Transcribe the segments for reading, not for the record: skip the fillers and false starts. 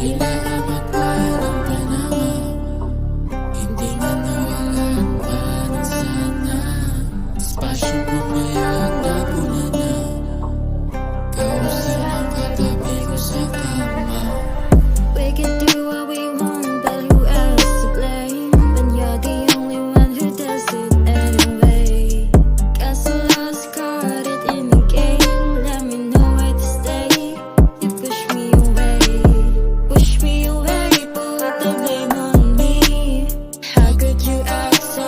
Tila amat walang panama, hindi nga nawalan pa ng sana. Espasyo mo ngayon napunan na, kausap ang katabi ko sa kama. We can do what we want, but who else to blame? When you're the only one who does it anyway. Guess I lost caught it in the game. Let me know where to stay. You push me away, put the blame on me. How could you act so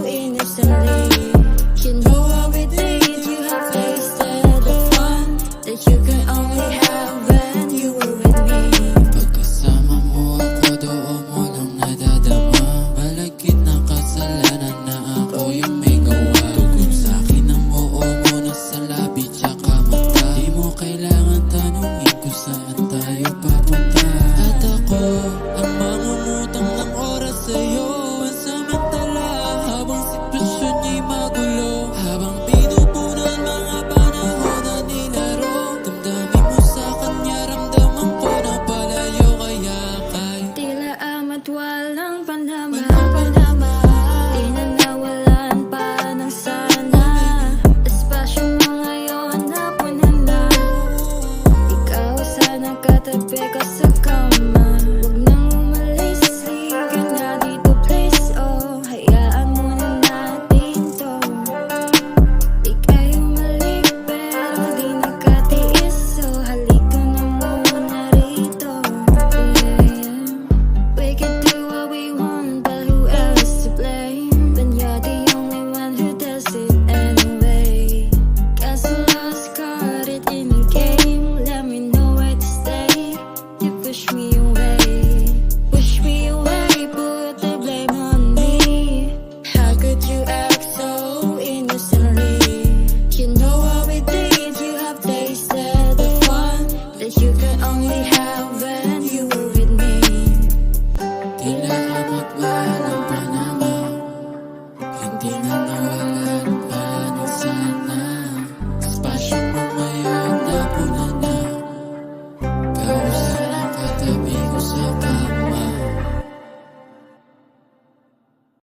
innocently? You know what we did, you have tasted the fun that you can only have when you were with me. Pagkasama mo ako, doon mo lang nadadama. Malagkit ng kasalanan na ako yung may gawa. Tugon sa'kin ang oo mo na sa labi tsaka mata. Di mo kailangan tanungin kung saan tayo papunta. At ako ang mangungutang ng oras sa'yo. Pansamantala habang sitwasyon ni'y magulo, habang pinupunan mga panahon na nilaro. Damdamin mo sa kanya, ramdaman ko na palayo. Kaya kay Tila amat walang panama, di na nawalan pa ng sana. Espasyo mo ngayon napunan na, ikaw sana katabi ko sa kama. Huwag nang umalis, liga na dito please. Oh, hayaan muna natin to. Di kayo mali pero di nakatiis, so halika na muna rito. We can do what we want, but who else to blame? When you're the only one who does it anyway. Guess I lost caught it in the game. Let me know where to stay. You push me